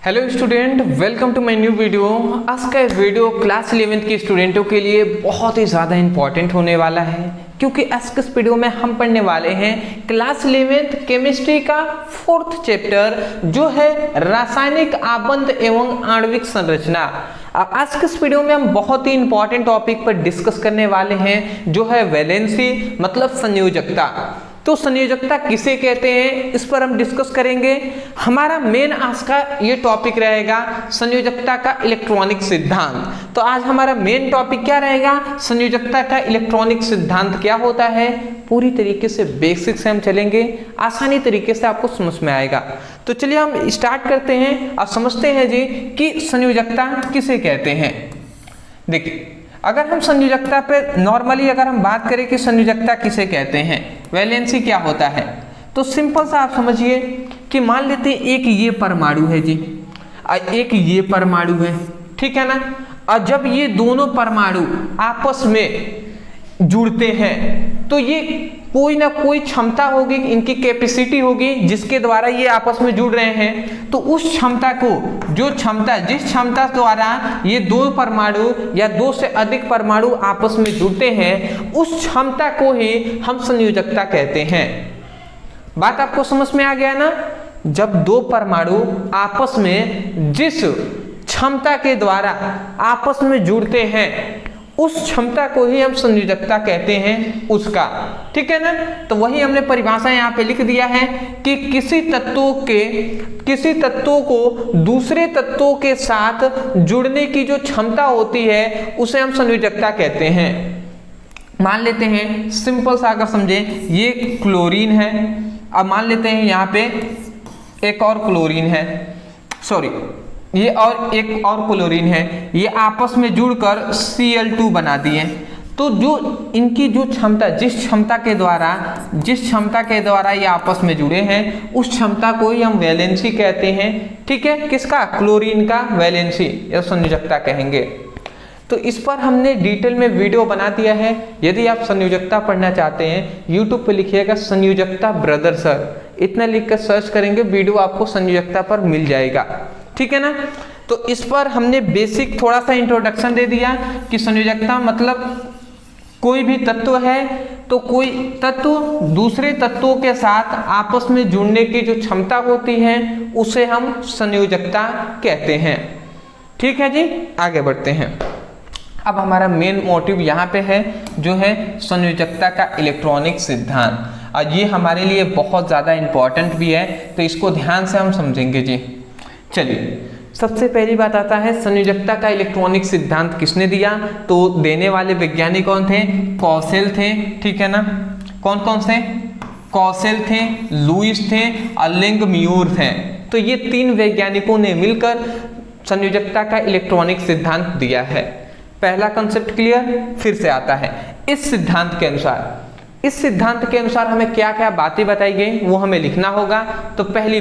Hello student, welcome to my new video. आज का इस वीडियो क्लास 11th के स्टूडेंटों के लिए बहुत ही ज़्यादा इंपॉर्टेंट होने वाला है, क्योंकि आज के इस वीडियो में हम पढ़ने वाले हैं क्लास 11th केमिस्ट्री का 4th चैप्टर, जो है रासायनिक आबंध एवं आणविक संरचना। आज के इस वीडियो में हम बहुत ही इंपॉर्टेंट टॉपिक पर डिस्कस करने वाले हैं, जो है वैलेंसी मतलब संयोजकता। तो संयोजकता किसे कहते हैं, इस पर हम डिस्कस करेंगे। हमारा मेन आज का ये टॉपिक रहेगा संयोजकता का इलेक्ट्रॉनिक सिद्धांत। तो आज हमारा मेन टॉपिक क्या रहेगा, संयोजकता का इलेक्ट्रॉनिक सिद्धांत क्या होता है। पूरी तरीके से बेसिक से हम चलेंगे, आसानी तरीके से आपको समझ में आएगा। तो चलिए हम स्टार्ट करते हैं और समझते हैं जी कि संयोजकता किसे कहते हैं। देखिए, अगर हम संयोजकता पे नॉर्मली अगर हम बात करें कि संयोजकता किसे कहते हैं, वैलेंसी क्या होता है, तो सिंपल सा आप समझिए कि मान लेते हैं एक ये परमाणु है जी, एक ये परमाणु है, ठीक है ना। और जब ये दोनों परमाणु आपस में जुड़ते हैं तो ये कोई ना कोई क्षमता होगी, इनकी कैपेसिटी होगी जिसके द्वारा ये आपस में जुड़ रहे हैं। तो उस क्षमता को, जिस क्षमता द्वारा ये दो परमाणु या दो से अधिक परमाणु आपस में जुड़ते हैं, उस क्षमता को ही हम संयोजकता कहते हैं। बात आपको समझ में आ गया ना। जब दो परमाणु आपस में जिस क्षमता के द्वारा आपस में जुड़ते हैं, उस क्षमता को ही हम संयोजकता कहते हैं उसका, ठीक है ना। तो वही हमने परिभाषा यहाँ पे लिख दिया है कि किसी तत्वों को दूसरे तत्वों के साथ जुड़ने की जो क्षमता होती है उसे हम संयोजकता कहते हैं। मान लेते हैं सिंपल सा अगर समझे, ये क्लोरीन है, अब मान लेते हैं यहाँ पे एक और क्लोरीन है, सॉरी ये और एक और क्लोरीन है, ये आपस में जुड़कर Cl2 बना दिए। तो जो इनकी जो क्षमता, जिस क्षमता के द्वारा ये आपस में जुड़े हैं, उस क्षमता को ही हम वैलेंसी कहते हैं, ठीक है। किसका, क्लोरीन का वैलेंसी या संयोजकता कहेंगे। तो इस पर हमने डिटेल में वीडियो बना दिया है। यदि आप संयोजकता पढ़ना चाहते हैं, यूट्यूब पे लिखिएगा संयोजकता ब्रदर सर, इतना लिख कर सर्च करेंगे, वीडियो आपको संयोजकता पर मिल जाएगा, ठीक है ना। तो इस पर हमने बेसिक थोड़ा सा इंट्रोडक्शन दे दिया कि संयोजकता मतलब कोई भी तत्व है तो कोई तत्व दूसरे तत्वों के साथ आपस में जुड़ने की जो क्षमता होती है उसे हम संयोजकता कहते हैं, ठीक है जी। आगे बढ़ते हैं। अब हमारा मेन मोटिव यहाँ पे है, जो है संयोजकता का इलेक्ट्रॉनिक सिद्धांत, और ये हमारे लिए बहुत ज़्यादा इम्पॉर्टेंट भी है, तो इसको ध्यान से हम समझेंगे जी। चलिए, सबसे पहली बात आता है संयोजकता का इलेक्ट्रॉनिक सिद्धांत किसने दिया। तो देने वाले वैज्ञानिक कौन थे, कौशल थे, ठीक है ना। कौन कौन से, कौशल थे, लुईस थे, अर्लिंग म्यूर थे। तो ये तीन वैज्ञानिकों ने मिलकर संयोजकता का इलेक्ट्रॉनिक सिद्धांत दिया है। पहला कंसेप्ट क्लियर, फिर से आता है। इस सिद्धांत के अनुसार हमें क्या क्या बातें बताई गई वो हमें लिखना होगा। तो पहली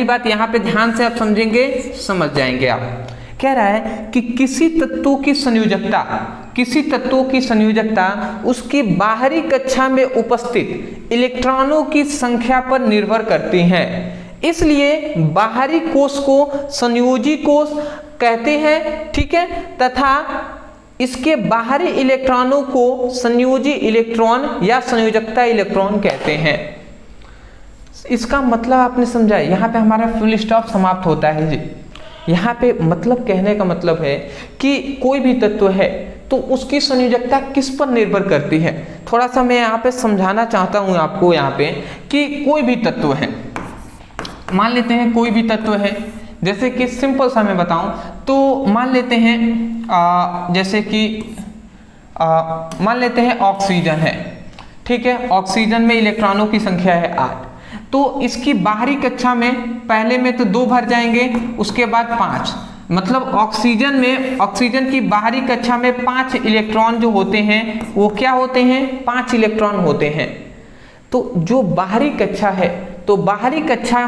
बात यहाँ पे ध्यान से आप समझेंगे, समझ जाएंगे आप। कह रहा है कि किसी तत्वों की संयोजकता उसकी बाहरी कक्षा में उपस्थित इलेक्ट्रॉनों की संख्या पर निर्भर करती है। इसलिए बाहरी कोश को संयोजी कोश कहते हैं, ठीक है, तथा इसके बाहरी इलेक्ट्रॉनों को संयोजी इलेक्ट्रॉन या संयोजकता इलेक्ट्रॉन कहते हैं। इसका मतलब आपने समझा, यहाँ पे हमारा फुल स्टॉप समाप्त होता है जी। यहाँ पे मतलब कहने का मतलब है कि कोई भी तत्व है तो उसकी संयोजकता किस पर निर्भर करती है। थोड़ा सा मैं यहाँ पे समझाना चाहता हूँ आपको यहाँ पे कि कोई भी तत्व है, मान लेते हैं कोई भी तत्व है, जैसे कि सिंपल सा मैं बताऊं तो मान लेते हैं जैसे कि मान लेते हैं ऑक्सीजन है, ठीक है। ऑक्सीजन में इलेक्ट्रॉनों की संख्या है 8। तो इसकी बाहरी कक्षा में पहले में तो 2 भर जाएंगे, उसके बाद 5, मतलब ऑक्सीजन की बाहरी कक्षा में 5 इलेक्ट्रॉन जो होते हैं वो क्या होते हैं, 5 इलेक्ट्रॉन होते हैं। तो जो बाहरी कक्षा है, तो बाहरी कक्षा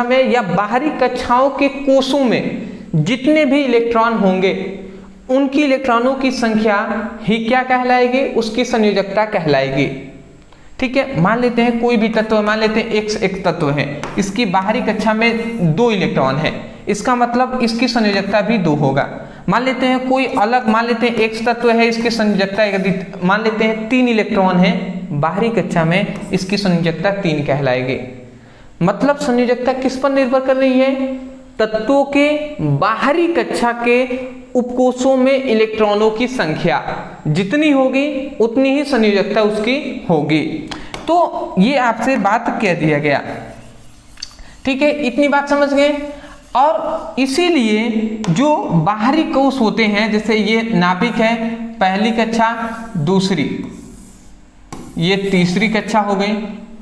में या बाहरी कक्षाओं के कोशों में जितने भी इलेक्ट्रॉन होंगे उनकी इलेक्ट्रॉनों की संख्या ही क्या कहलाएगी, उसकी संयोजकता कहलाएगी, ठीक है, मान लेते हैं कोई भी तत्व, मान लेते हैं X एक तत्व है, इसकी बाहरी कक्षा में 2 इलेक्ट्रॉन है, इसका मतलब इसकी संयोजकता भी 2 होगा। मान लेते हैं कोई अलग, मान लेते हैं X तत्व है, इसकी संयोजकता यदि मान लेते हैं 3 इलेक्ट्रॉन है बाहरी कक्षा में, इसकी संयोजकता 3 कहलाएगी। मतलब संयोजकता किस पर निर्भर कर रही है? तत्वों के बाहरी कक्षा के उपकोषों में इलेक्ट्रॉनों की संख्या जितनी होगी उतनी ही संयोजकता उसकी होगी। तो ये आपसे बात कह दिया गया, ठीक है, इतनी बात समझ गए। और इसीलिए जो बाहरी कोष होते हैं, जैसे ये नाभिक है, पहली कक्षा, दूसरी, ये तीसरी कक्षा हो गई,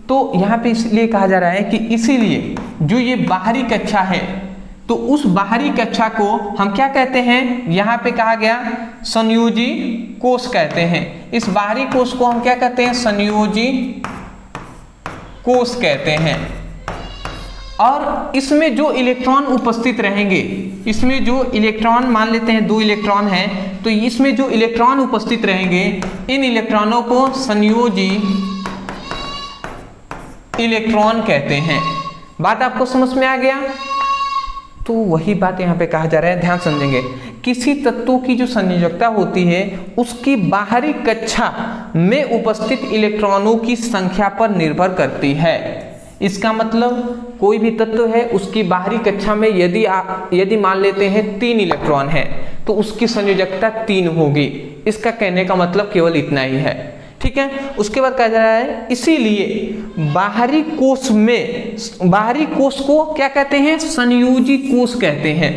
तो यहाँ पे इसलिए कहा जा रहा है कि इसीलिए जो ये बाहरी कक्षा है, तो उस बाहरी कक्षा को हम क्या कहते हैं? यहाँ पे कहा गया संयोजी कोष कहते हैं। इस बाहरी कोष को हम क्या कहते हैं? संयोजी कोष कहते हैं। और इसमें जो इलेक्ट्रॉन उपस्थित रहेंगे, इसमें जो इलेक्ट्रॉन मान लेते हैं 2 इलेक्ट्रॉन हैं, तो इसमें जो इलेक्ट्रॉन उपस्थित रहेंगे, इन इलेक्ट्रॉनों को संयोजी इलेक्ट्रॉन कहते हैं। बात आपको समझ में आ गया? तो वही बात यहाँ पे कहा जा रहा है, ध्यान समझेंगे। किसी तत्व की जो संयोजकता होती है उसकी बाहरी कक्षा में उपस्थित इलेक्ट्रॉनों की संख्या पर निर्भर करती है। इसका मतलब कोई भी तत्व है उसकी बाहरी कक्षा में यदि मान लेते हैं 3 इलेक्ट्रॉन है तो उसकी संयोजकता 3 होगी। इसका कहने का मतलब केवल इतना ही है, ठीक है। उसके बाद कहा जा रहा है इसीलिए बाहरी कोष को क्या कहते हैं? संयोजी कोष कहते हैं।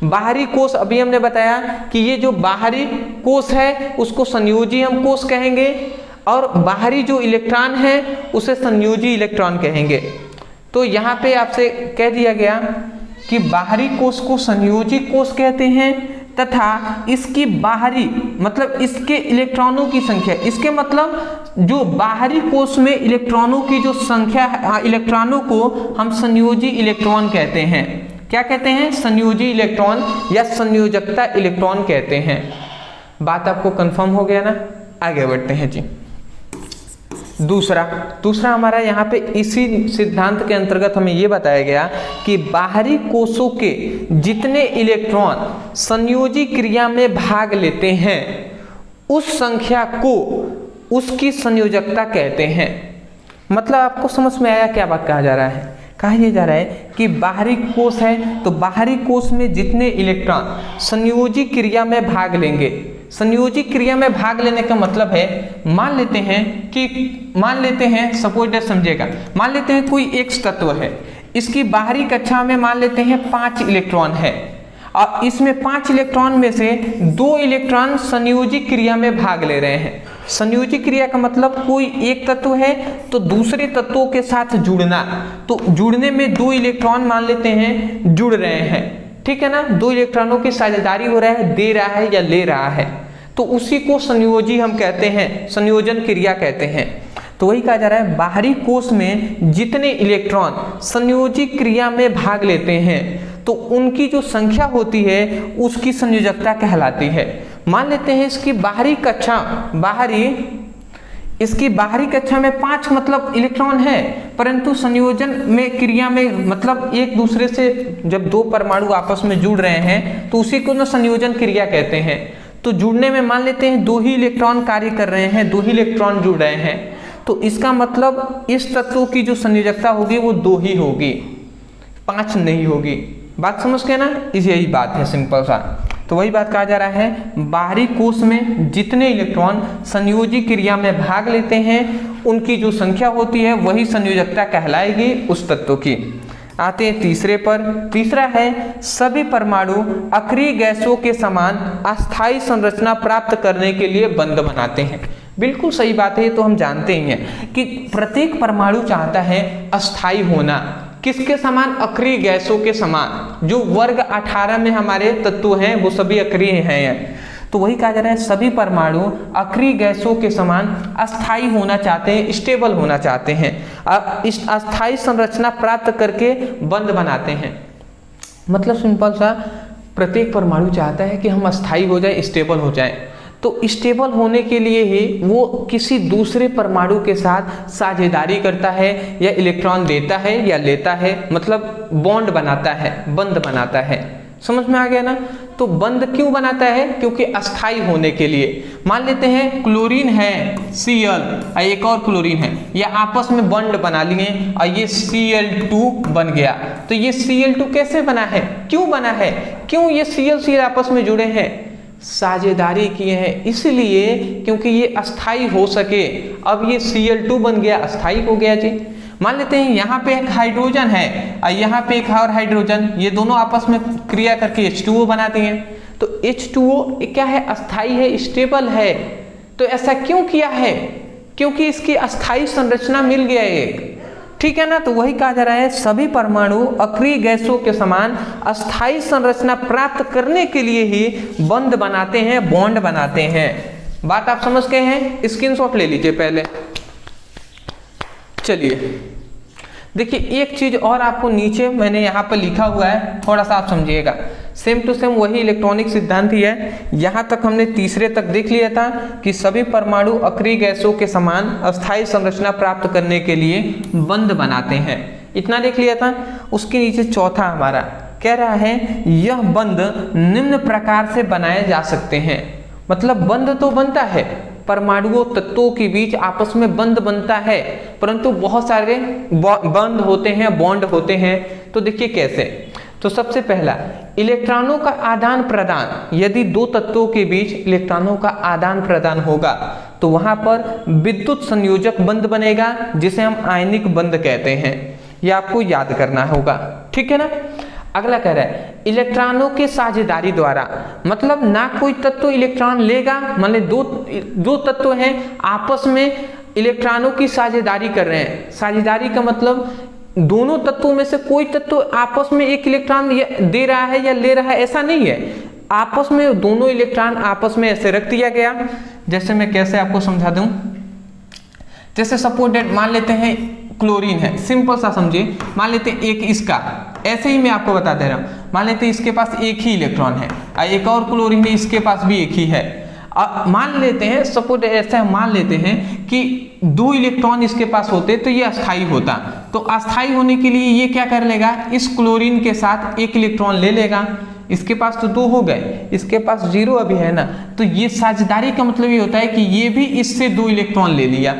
बाहरी कोष अभी हमने बताया कि ये जो बाहरी कोष है उसको संयोजी हम कोष कहेंगे, और बाहरी जो इलेक्ट्रॉन है उसे संयोजी इलेक्ट्रॉन कहेंगे। तो यहाँ पे आपसे कह दिया गया कि बाहरी कोष को संयोजी कोष कहते हैं, तथा इसकी बाहरी मतलब इसके इलेक्ट्रॉनों की संख्या, इसके मतलब जो बाहरी कोष में इलेक्ट्रॉनों की जो संख्या है, इलेक्ट्रॉनों को हम संयोजी इलेक्ट्रॉन कहते हैं। क्या कहते हैं? संयोजी इलेक्ट्रॉन या संयोजकता इलेक्ट्रॉन कहते हैं। बात आपको कंफर्म हो गया ना? आगे बढ़ते हैं जी। दूसरा हमारा यहाँ पे इसी सिद्धांत के अंतर्गत हमें ये बताया गया कि बाहरी कोषों के जितने इलेक्ट्रॉन संयोजी क्रिया में भाग लेते हैं उस संख्या को उसकी संयोजकता कहते हैं। मतलब आपको समझ में आया क्या बात कहा जा रहा है? कहा यह जा रहा है कि बाहरी कोष है तो बाहरी कोष में जितने इलेक्ट्रॉन संयोजी क्रिया में भाग लेंगे, संयोजी क्रिया में भाग लेने का मतलब है मान लेते हैं सपोज दैट समझिएगा, मान लेते हैं कोई X तत्व है, इसकी बाहरी कक्षा में मान लेते हैं 5 इलेक्ट्रॉन है, और इसमें 5 इलेक्ट्रॉन में से 2 इलेक्ट्रॉन संयोजी क्रिया में भाग ले रहे हैं। संयोजी क्रिया का मतलब कोई एक तत्व है तो दूसरे तत्वों के साथ जुड़ना, तो जुड़ने में 2 इलेक्ट्रॉन मान लेते हैं जुड़ रहे हैं, ठीक है ना, 2 इलेक्ट्रॉनों की साझेदारी हो रहा है, दे रहा है या ले रहा है, तो उसी को संयोजी हम कहते हैं, संयोजन क्रिया कहते हैं। तो वही कहा जा रहा है बाहरी कोष में जितने इलेक्ट्रॉन संयोजी क्रिया में भाग लेते हैं तो उनकी जो संख्या होती है उसकी संयोजकता कहलाती है। मान लेते हैं इसकी बाहरी कक्षा में 5 मतलब इलेक्ट्रॉन है, परंतु संयोजन में क्रिया में मतलब एक दूसरे से जब 2 परमाणु आपस में जुड़ रहे हैं तो उसी को ना संयोजन क्रिया कहते हैं। तो जुड़ने में मान लेते हैं 2 ही इलेक्ट्रॉन कार्य कर रहे हैं, 2 ही इलेक्ट्रॉन जुड़ रहे हैं, तो इसका मतलब इस तत्व की जो संयोजकता होगी वो 2 ही होगी, 5 नहीं होगी। बात समझ गए ना? यही बात है, सिंपल सा। तो वही बात कहा जा रहा है बाहरी कोष में जितने इलेक्ट्रॉन संयोजी क्रिया में भाग लेते हैं उनकी जो संख्या होती है वही संयोजकता कहलाएगी उस तत्व की। आते हैं तीसरे पर। तीसरा है सभी परमाणु अक्रिय गैसों के समान अस्थायी संरचना प्राप्त करने के लिए बंध बनाते हैं। बिल्कुल सही बात है, ये तो हम जानते ही हैं कि प्रत्येक परमाणु चाहता है अस्थायी होना। किसके समान? अक्रिय गैसों के समान। जो वर्ग 18 में हमारे तत्व हैं वो सभी अक्रिय हैं। तो वही कहा जा रहा है सभी परमाणु अक्रिय गैसों के समान अस्थायी होना चाहते हैं, स्टेबल होना चाहते हैं, इस अस्थायी संरचना प्राप्त करके बंध बनाते हैं। मतलब सिंपल सा प्रत्येक परमाणु चाहता है कि हम अस्थायी हो जाए, स्टेबल हो जाए। तो स्टेबल होने के लिए ही वो किसी दूसरे परमाणु के साथ साझेदारी करता है या इलेक्ट्रॉन देता है या लेता है, मतलब बॉन्ड बनाता है, बंध बनाता है। समझ में आ गया ना? तो बंध क्यों बनाता है? क्योंकि अस्थाई होने के लिए। मान लेते हैं क्लोरीन है Cl, एक और क्लोरीन है, ये आपस में बॉन्ड बना लिए और ये Cl2 बन गया। तो ये Cl2 कैसे बना है, क्यों बना है, क्यों ये Cl आपस में जुड़े हैं? साझेदारी किए हैं इसलिए, क्योंकि ये अस्थाई हो सके। अब ये Cl2 बन गया, अस्थाई हो गया जी। मान लेते हैं यहाँ पे एक हाइड्रोजन है और यहाँ पे एक और हाइड्रोजन, ये दोनों आपस में क्रिया करके H2O बनाते हैं। तो H2O क्या है, अस्थाई है, स्टेबल है। तो ऐसा क्यों किया है? क्योंकि इसकी अस्थाई संरचना मिल गया एक, ठीक है ना? तो वही कहा जा रहा है सभी परमाणु अक्रिय गैसों के समान अस्थाई संरचना प्राप्त करने के लिए ही बंध बनाते हैं, बॉन्ड बनाते हैं। बात आप समझ गए हैं? स्क्रीनशॉट ले लीजिए पहले। चलिए देखिए, एक चीज और आपको नीचे मैंने यहाँ पर लिखा हुआ है, थोड़ा सा आप समझिएगा। सेम टू सेम वही इलेक्ट्रॉनिक सिद्धांत ही है। यहाँ तक हमने तीसरे तक देख लिया था कि सभी परमाणु अक्रिय गैसों के समान अस्थायी संरचना प्राप्त करने के लिए बंध बनाते हैं, इतना देख लिया था। उसके नीचे चौथा हमारा कह रहा है यह बंध निम्न प्रकार से बनाए जा सकते हैं। मतलब बंध तो बनता है, परमाणुओं तत्वों के बीच आपस में बंध बनता है, परंतु बहुत सारे बंध होते हैं, बॉन्ड होते हैं। तो देखिए कैसे। तो सबसे पहला, इलेक्ट्रॉनों का आदान प्रदान। यदि दो तत्वों के बीच इलेक्ट्रॉनों का आदान प्रदान होगा तो वहां पर विद्युत संयोजक बंध बनेगा, जिसे हम आयनिक बंध कहते हैं। यह आपको याद करना होगा, ठीक है ना? अगला कह रहा है इलेक्ट्रॉनों के साझेदारी द्वारा। मतलब ना कोई तत्व इलेक्ट्रॉन लेगा, मान ली दो तत्व हैं आपस में इलेक्ट्रॉनों की साझेदारी कर रहे हैं। साझेदारी का मतलब दोनों तत्वों में से कोई तत्व आपस में एक इलेक्ट्रॉन दे रहा है या ले रहा है, ऐसा नहीं है। आपस में दोनों इलेक्ट्रॉन आपस में ऐसे रख दिया गया। जैसे मैं कैसे आपको समझा दूं, जैसे सपोज दैट मान लेते हैं क्लोरीन है, सिंपल सा समझिए। मान लेते हैं एक इसका, ऐसे ही मैं आपको बता दे रहा हूं। मान लेते हैं इसके पास एक ही इलेक्ट्रॉन है और एक और क्लोरीन है, इसके पास भी एक ही है। मान लेते हैं सपोज ऐसा मान लेते हैं कि दो इलेक्ट्रॉन इसके पास होते तो ये अस्थाई होता। तो अस्थाई होने के लिए ये क्या कर लेगा, इस क्लोरीन के साथ एक इलेक्ट्रॉन ले लेगा। इसके पास तो दो हो गए, इसके पास 0 अभी है ना। तो ये साझेदारी का मतलब ये होता है कि ये भी इससे 2 इलेक्ट्रॉन ले लिया।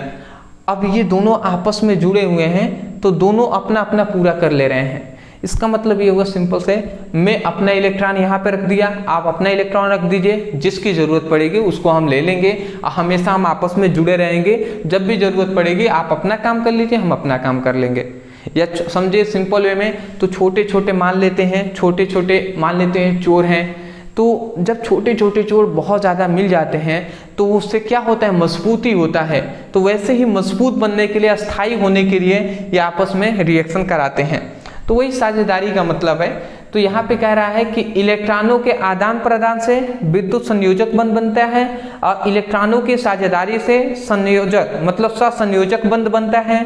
अब ये दोनों आपस में जुड़े हुए हैं तो दोनों अपना अपना पूरा कर ले रहे हैं। इसका मतलब ये हुआ सिंपल से, मैं अपना इलेक्ट्रॉन यहाँ पे रख दिया, आप अपना इलेक्ट्रॉन रख दीजिए, जिसकी जरूरत पड़ेगी उसको हम ले लेंगे। हमेशा हम आपस में जुड़े रहेंगे, जब भी जरूरत पड़ेगी आप अपना काम कर लीजिए, हम अपना काम कर लेंगे। या समझिए सिंपल वे में, तो छोटे छोटे मान लेते हैं, छोटे छोटे मान लेते हैं चोर हैं। तो जब छोटे छोटे चोर बहुत ज़्यादा मिल जाते हैं तो उससे क्या होता है, मजबूती होता है। तो वैसे ही मजबूत बनने के लिए, अस्थायी होने के लिए ये आपस में रिएक्शन कराते हैं। तो वही साझेदारी का मतलब है। तो यहाँ पे कह रहा है कि इलेक्ट्रॉनों के आदान प्रदान से विद्युत संयोजक बंध बनता है और इलेक्ट्रॉनों की साझेदारी से संयोजक मतलब सहसंयोजक बंध बनता है।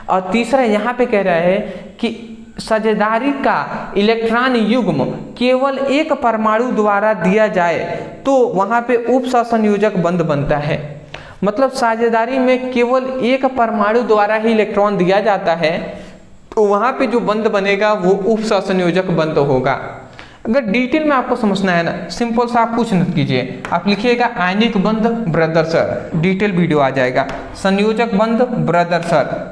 और तीसरा यहाँ पे कह रहा है कि साझेदारी का इलेक्ट्रॉन युग्म केवल एक परमाणु द्वारा दिया जाए तो वहां पे उप सहसंयोजक बंध बनता है। मतलब साझेदारी में केवल एक परमाणु द्वारा ही इलेक्ट्रॉन दिया जाता है, तो वहां पे जो बंध बनेगा वो उप सहसंयोजक बंध होगा। अगर डिटेल में आपको समझना है ना, सिंपल सा आप कुछ मत कीजिए, आप लिखिएगा आयनिक बंध ब्रदर सर, डिटेल वीडियो आ जाएगा। संयोजक बंध ब्रदर सर,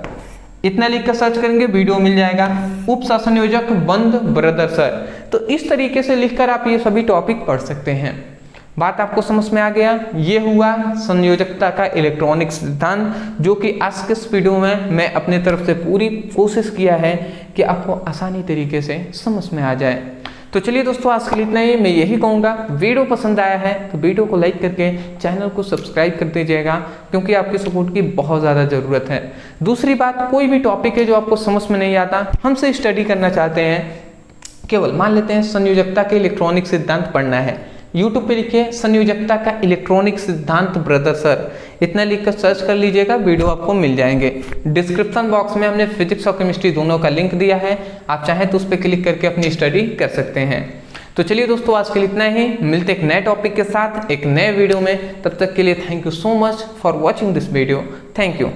इतना लिख कर सर्च करेंगे वीडियो मिल जाएगा। उप सहसंयोजक बंध ब्रदर सर। तो इस तरीके से लिखकर आप ये सभी टॉपिक पढ़ सकते हैं। बात आपको समझ में आ गया। ये हुआ संयोजकता का इलेक्ट्रॉनिक सिद्धांत, जो कि आज के इस वीडियो में मैं अपने तरफ से पूरी कोशिश किया है कि आपको आसानी तरीके से समझ में आ जाए। तो चलिए दोस्तों, आज के लिए इतना ही। मैं यही कहूँगा, वीडियो पसंद आया है तो वीडियो को लाइक करके चैनल को सब्सक्राइब कर दीजिएगा, क्योंकि आपकी सपोर्ट की बहुत ज़्यादा ज़रूरत है। दूसरी बात, कोई भी टॉपिक है जो आपको समझ में नहीं आता, हमसे स्टडी करना चाहते हैं, केवल मान लेते हैं संयोजकता के इलेक्ट्रॉनिक सिद्धांत पढ़ना है, यूट्यूब पे लिखिए संयोजकता का इलेक्ट्रॉनिक सिद्धांत ब्रदर सर, इतना लिखकर सर्च कर लीजिएगा, वीडियो आपको मिल जाएंगे। डिस्क्रिप्शन बॉक्स में हमने फिजिक्स और केमिस्ट्री दोनों का लिंक दिया है, आप चाहें तो उस पर क्लिक करके अपनी स्टडी कर सकते हैं। तो तो चलिए दोस्तों, आज के लिए इतना ही। मिलते एक नए टॉपिक के साथ एक नए वीडियो में। तब तक के लिए thank you so much for watching this video. Thank you.